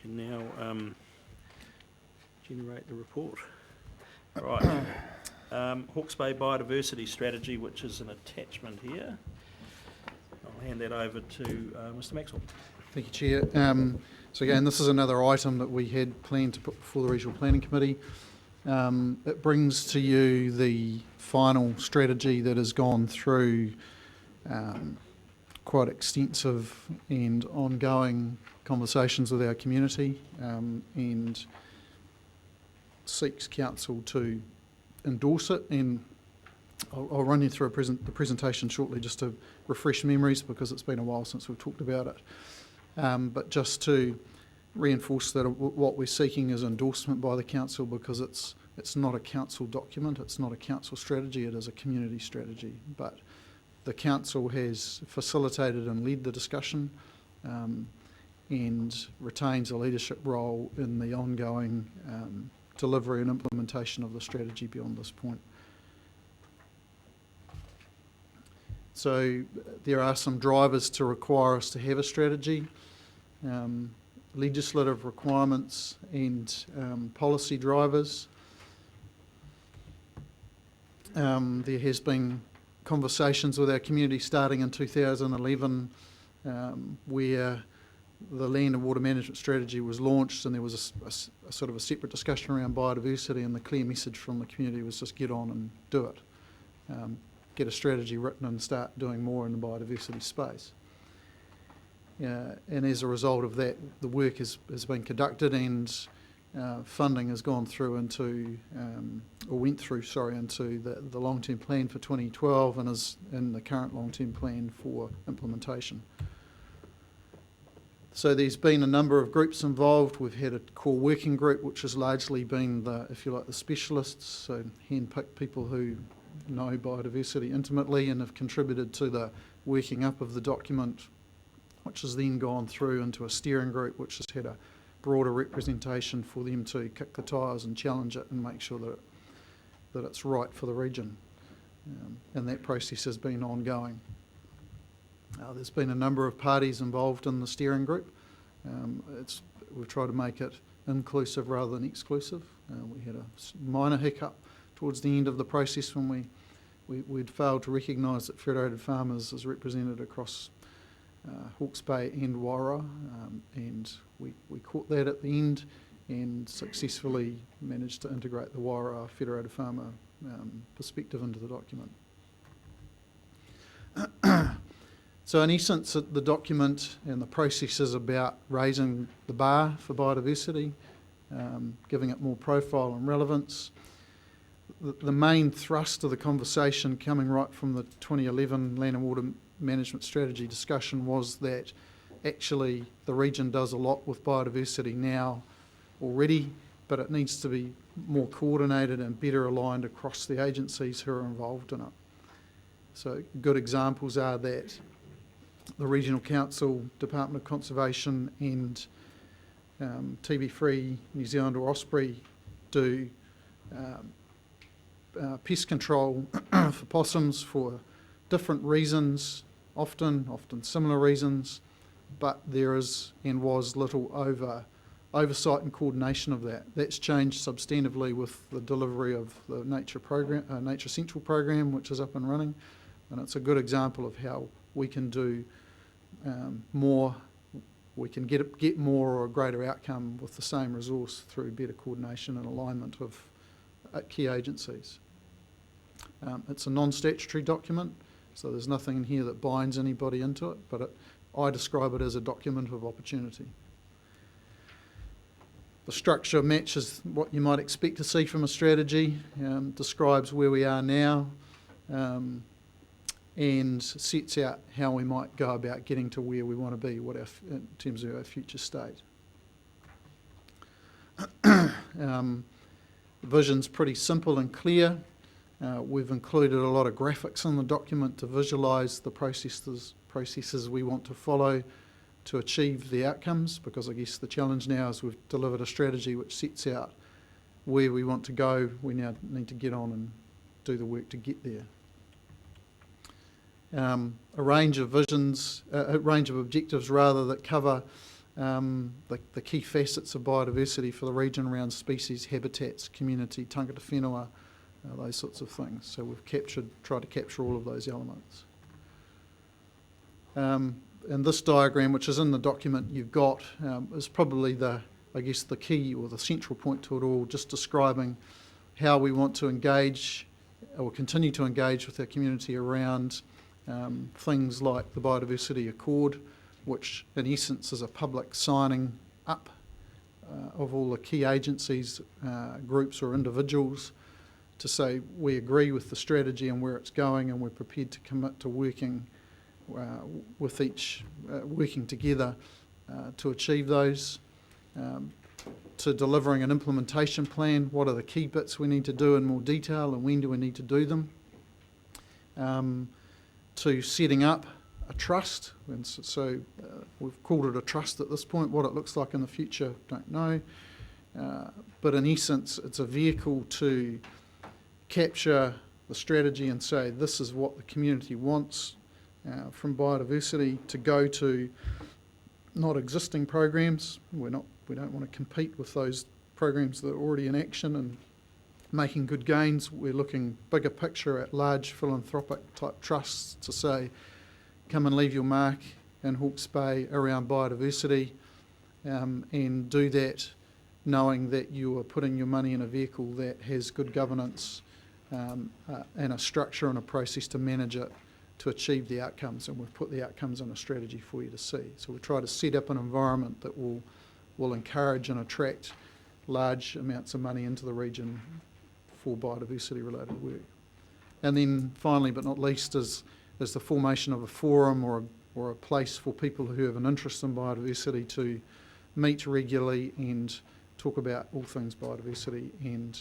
can now generate the report. Right. Hawke's Bay Biodiversity Strategy, which is an attachment here. I'll hand that over to Mr. Maxwell. Thank you, Chair. So again, this is another item that we had planned to put before the Regional Planning Committee. It brings to you the final strategy that has gone through quite extensive and ongoing conversations with our community and seeks council to endorse it. And I'll run you through the presentation shortly just to refresh memories, because it's been a while since we've talked about it. But just to reinforce that what we're seeking is endorsement by the council, because it's not a council document, it's not a council strategy, it is a community strategy. But the council has facilitated and led the discussion and retains a leadership role in the ongoing delivery and implementation of the strategy beyond this point. So there are some drivers to require us to have a strategy, legislative requirements and policy drivers. There has been conversations with our community starting in 2011 where the land and water management strategy was launched, and there was a sort of a separate discussion around biodiversity, and the clear message from the community was just get on and do it. Get a strategy written and start doing more in the biodiversity space. And as a result of that, the work has been conducted, and funding has gone through into, into the long-term plan for 2012 and is in the current long-term plan for implementation. So there's been a number of groups involved. We've had a core working group, which has largely been the specialists, so hand-picked people who know biodiversity intimately and have contributed to the working up of the document, which has then gone through into a steering group, which has had a broader representation for them to kick the tyres and challenge it and make sure that it's right for the region. And that process has been ongoing. There's been a number of parties involved in the steering group. We've tried to make it inclusive rather than exclusive. We had a minor hiccup towards the end of the process when we'd failed to recognise that Federated Farmers is represented across Hawke's Bay and Wairau, and we caught that at the end and successfully managed to integrate the Wairau Federated Farmer perspective into the document. So in essence, the document and the process is about raising the bar for biodiversity, giving it more profile and relevance. The main thrust of the conversation coming right from the 2011 Land and Water Management Strategy discussion was that actually the region does a lot with biodiversity now already, but it needs to be more coordinated and better aligned across the agencies who are involved in it. So good examples are that the Regional Council, Department of Conservation and TB3 New Zealand or Osprey do pest control for possums for different reasons, often similar reasons, but there is and was little oversight and coordination of that. That's changed substantively with the delivery of the Nature Central program, which is up and running, and it's a good example of how we can do more. We can get more or a greater outcome with the same resource through better coordination and alignment of key agencies. It's a non-statutory document, so there's nothing in here that binds anybody into it, but I describe it as a document of opportunity. The structure matches what you might expect to see from a strategy, describes where we are now, and sets out how we might go about getting to where we want to be, in terms of our future state. The vision's pretty simple and clear. We've included a lot of graphics in the document to visualise the processes we want to follow to achieve the outcomes, because I guess the challenge now is we've delivered a strategy which sets out where we want to go. We now need to get on and do the work to get there. A range of objectives rather that cover the key facets of biodiversity for the region around species, habitats, community, tangata whenua, those sorts of things. So we've tried to capture all of those elements. And this diagram, which is in the document you've got, is probably the key or the central point to it all, just describing how we want to engage or continue to engage with our community around things like the Biodiversity Accord, which in essence is a public signing up of all the key agencies, groups or individuals to say we agree with the strategy and where it's going, and we're prepared to commit to working with each, working together to achieve those, to delivering an implementation plan. What are the key bits we need to do in more detail, and when do we need to do them? To setting up a trust, and so we've called it a trust at this point. What it looks like in the future, don't know. But in essence, it's a vehicle to capture the strategy and say this is what the community wants from biodiversity, to go to not existing programs. We don't want to compete with those programs that are already in action and making good gains. We're looking bigger picture at large philanthropic type trusts to say, come and leave your mark in Hawke's Bay around biodiversity, and do that knowing that you are putting your money in a vehicle that has good governance and a structure and a process to manage it to achieve the outcomes, and we've put the outcomes in a strategy for you to see. So we try to set up an environment that will encourage and attract large amounts of money into the region for biodiversity related work. And then finally but not least is the formation of a forum or a place for people who have an interest in biodiversity to meet regularly and talk about all things biodiversity and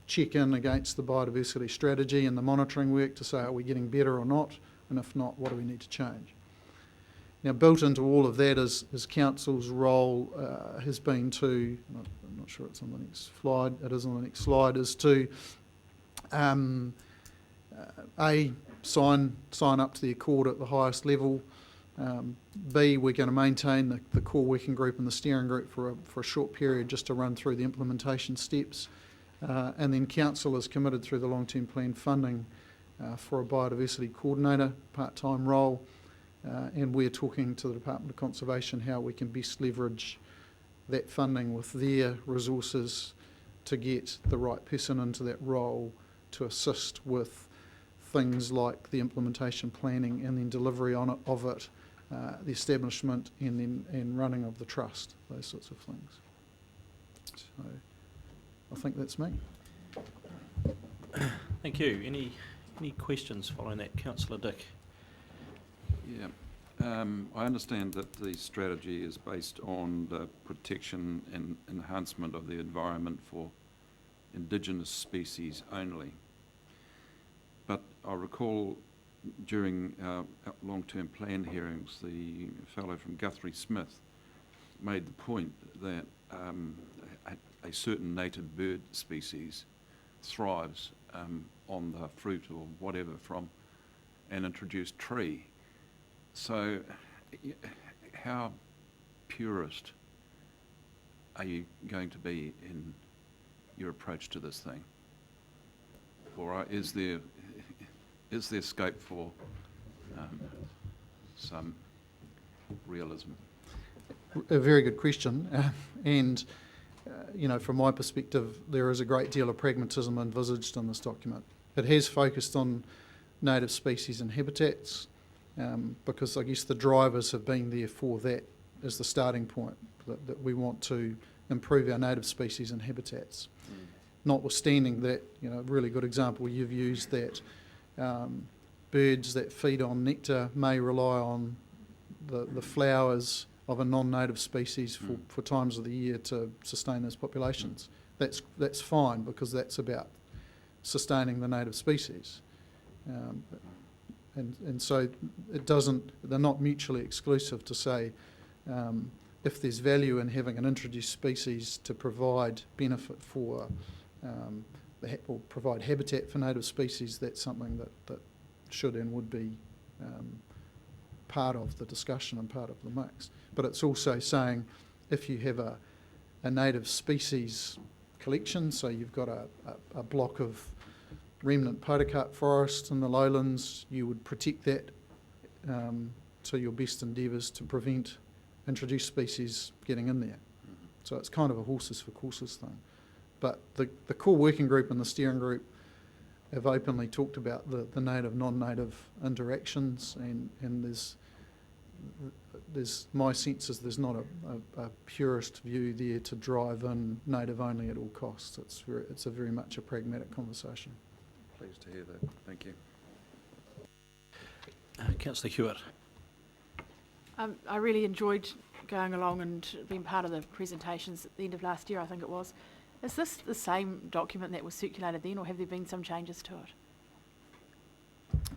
check in against the biodiversity strategy and the monitoring work to say, are we getting better or not? And if not, what do we need to change? Now, built into all of that is Council's role has been to, I'm not sure it's on the next slide, it is on the next slide, is to sign up to the Accord at the highest level. B, we're going to maintain the core working group and the steering group for a short period just to run through the implementation steps. And then Council is committed through the long-term plan funding for a biodiversity coordinator part-time role, and we're talking to the Department of Conservation how we can best leverage that funding with their resources to get the right person into that role to assist with things like the implementation planning and then delivery of it, the establishment and running of the trust, those sorts of things. So I think that's me. Thank you. Any questions following that, Councillor Dick? Yeah, I understand that the strategy is based on the protection and enhancement of the environment for Indigenous species only. But I recall during our long-term plan hearings, the fellow from Guthrie Smith made the point that a certain native bird species thrives on the fruit or whatever from an introduced tree. So how purist are you going to be in your approach to this thing? Or is there scope for some realism? A very good question, and from my perspective, there is a great deal of pragmatism envisaged in this document. It has focused on native species and habitats, because I guess the drivers have been there for that as the starting point, that we want to improve our native species and habitats. Notwithstanding that, a really good example you've used, that birds that feed on nectar may rely on the flowers of a non-native species for times of the year to sustain those populations. That's fine, because that's about sustaining the native species. And so they're not mutually exclusive to say, if there's value in having an introduced species to provide benefit for, or provide habitat for native species, that's something that should and would be part of the discussion and part of the mix. But it's also saying if you have a native species collection, so you've got a block of remnant podocarp forest in the lowlands, you would protect that to your best endeavours to prevent introduced species getting in there. So it's kind of a horses for courses thing. But the core working group and the steering group have openly talked about the native, non-native interactions, and there's my sense is there's not a purist view there to drive in native only at all costs. It's a very much a pragmatic conversation. Pleased to hear that. Thank you. Councillor Hewitt. I really enjoyed going along and being part of the presentations at the end of last year, I think it was. Is this the same document that was circulated then, or have there been some changes to it?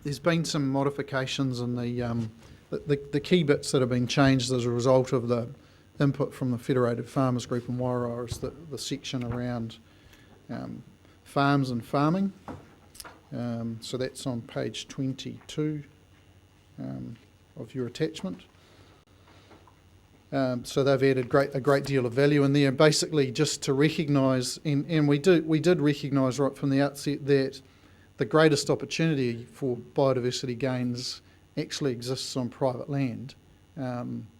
There's been some modifications in the key bits that have been changed as a result of the input from the Federated Farmers Group in Wairoa is the section around farms and farming. So that's on page 22 of your attachment. So they've added a great deal of value in there, basically just to recognise, and we did recognise right from the outset that the greatest opportunity for biodiversity gains actually exists on private land,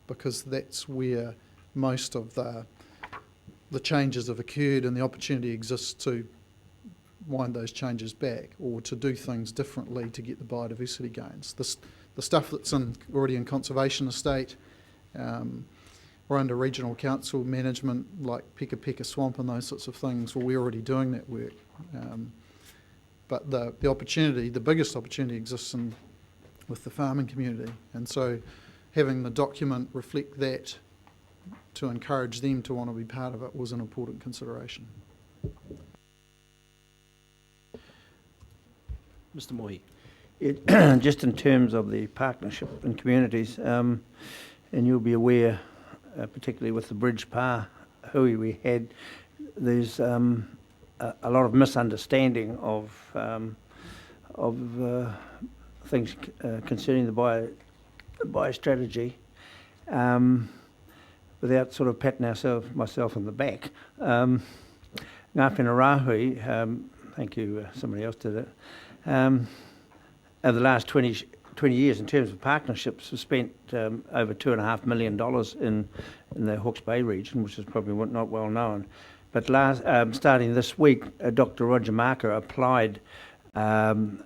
because that's where most of the changes have occurred, and the opportunity exists to wind those changes back or to do things differently to get the biodiversity gains. The stuff that's already in conservation estate, or under regional council management, like Peka Peka Swamp and those sorts of things, well, we're already doing that work. But the opportunity, the biggest opportunity exists with the farming community. And so having the document reflect that to encourage them to want to be part of it was an important consideration. Mr. Mohi. Just in terms of the partnership in communities, and you'll be aware, particularly with the bridge pa hui we had, there's a lot of misunderstanding of things concerning the biostrategy, without sort of patting myself on the back. Ngāwhina Rāhui, thank you, somebody else did it, over the last 20 years, in terms of partnerships, we've spent over $2.5 million in the Hawke's Bay region, which is probably not well known. But starting this week, Dr. Roger Marker applied to Ngāwhina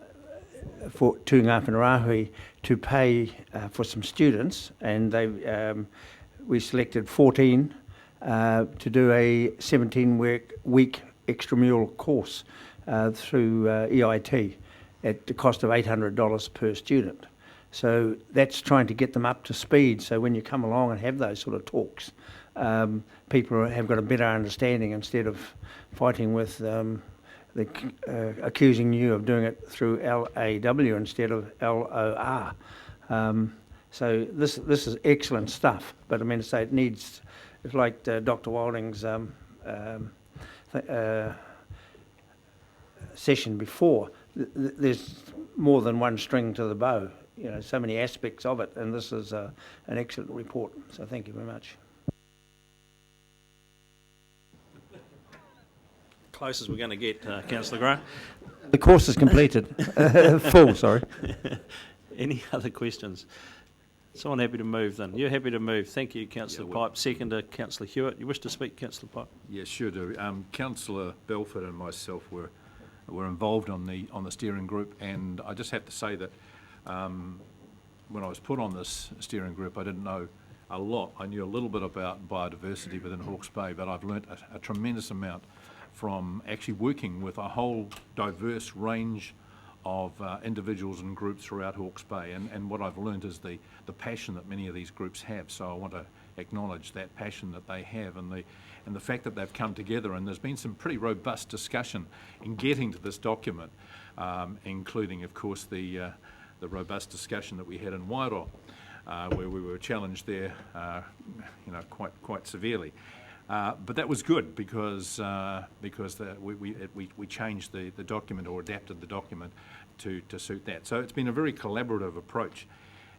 Rāhui to pay for some students, and we selected 14 to do a 17-week extramural course through EIT at the cost of $800 per student. So that's trying to get them up to speed, so when you come along and have those sort of talks, people have got a better understanding instead of fighting with accusing you of doing it through LAW instead of LOR. So this is excellent stuff, but I mean to say it needs, it's like Dr. Wilding's session before, there's more than one string to the bow, you know, so many aspects of it, and this is an excellent report, so thank you very much. Close as we're going to get, Councillor Gray. The course is completed. Full, sorry. Any other questions? Someone happy to move then? You're happy to move. Thank you, Councillor Pipe. Second to Councillor Hewitt. You wish to speak, Councillor Pipe? Yeah, sure do. Councillor Belford and myself were involved on the steering group, and I just have to say that when I was put on this steering group, I didn't know a lot. I knew a little bit about biodiversity within Hawke's Bay, but I've learnt a tremendous amount from actually working with a whole diverse range of individuals and groups throughout Hawke's Bay, and what I've learned is the passion that many of these groups have. So I want to acknowledge that passion that they have, and the fact that they've come together, and there's been some pretty robust discussion in getting to this document, including, of course, the robust discussion that we had in Wairoa, where we were challenged there, quite severely. But that was good because we changed the document, or adapted the document to suit that. So it's been a very collaborative approach,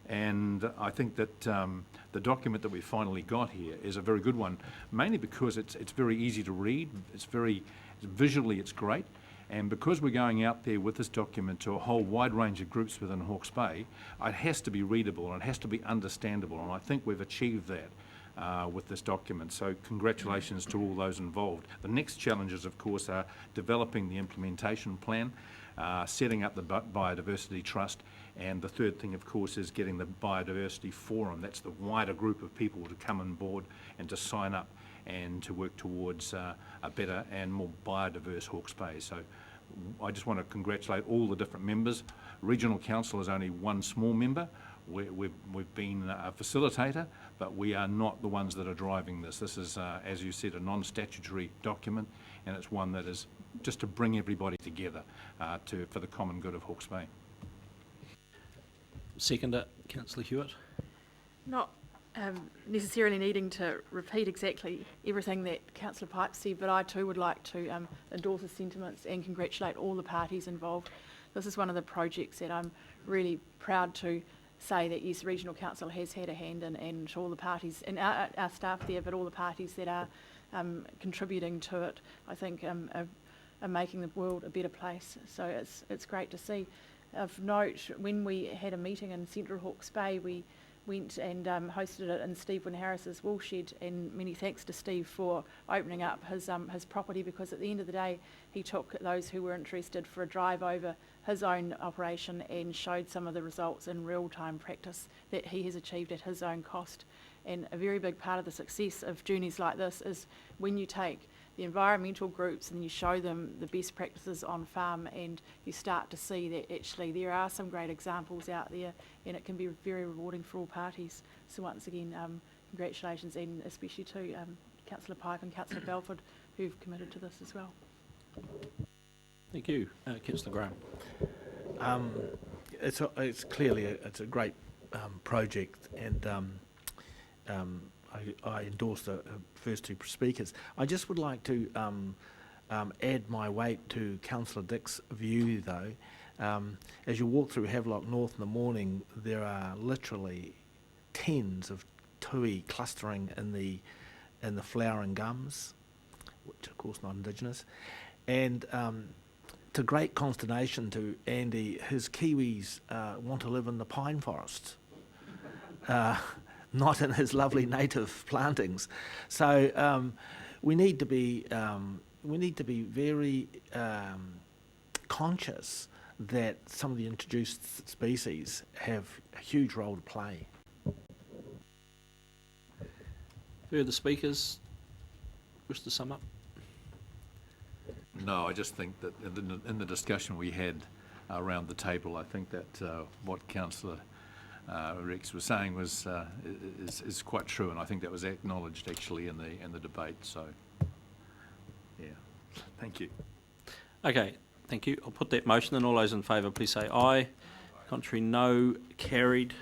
And I think that the document that we finally got here is a very good one, mainly because it's very easy to read, visually it's great, and because we're going out there with this document to a whole wide range of groups within Hawke's Bay, it has to be readable and it has to be understandable, and I think we've achieved that with this document. So congratulations to all those involved. The next challenges, of course, are developing the implementation plan, setting up the Biodiversity Trust, and the third thing, of course, is getting the Biodiversity Forum. That's the wider group of people to come on board and to sign up and to work towards a better and more biodiverse Hawke's Bay. So I just want to congratulate all the different members. Regional Council is only one small member. We've been a facilitator, but we are not the ones that are driving this. This is, as you said, a non-statutory document, and it's one that is just to bring everybody together for the common good of Hawke's Bay. Seconder, Councillor Hewitt. Not necessarily needing to repeat exactly everything that Councillor Pipe said, but I too would like to endorse the sentiments and congratulate all the parties involved. This is one of the projects that I'm really proud to say that yes, Regional Council has had a hand in, and all the parties, and our staff there, but all the parties that are contributing to it, I think are making the world a better place. So it's great to see. Of note, when we had a meeting in Central Hawke's Bay, we went and hosted it in Stephen Harris's woolshed, and many thanks to Steve for opening up his property, because at the end of the day he took those who were interested for a drive over his own operation and showed some of the results in real-time practice that he has achieved at his own cost. And a very big part of the success of journeys like this is when you take the environmental groups and you show them the best practices on farm, and you start to see that actually there are some great examples out there, and it can be very rewarding for all parties. So once again, congratulations, and especially to Councillor Pipe and Councillor Belford, who've committed to this as well. Thank you. Councillor Graham. It's clearly it's a great project, and I endorse the first two speakers. I just would like to add my weight to Councillor Dick's view, though. As you walk through Havelock North in the morning, there are literally tens of tui clustering in the flowering gums, which of course not indigenous, and to great consternation to Andy, his kiwis want to live in the pine forest. Not in his lovely native plantings. So we need to be very conscious that some of the introduced species have a huge role to play. Further speakers wish to sum up? No, I just think that in the discussion we had around the table, I think that what Councillor Rex was saying is quite true, and I think that was acknowledged actually in the debate. So, yeah, thank you. Okay, thank you. I'll put that motion, and all those in favour, please say aye. Contrary, no. Carried.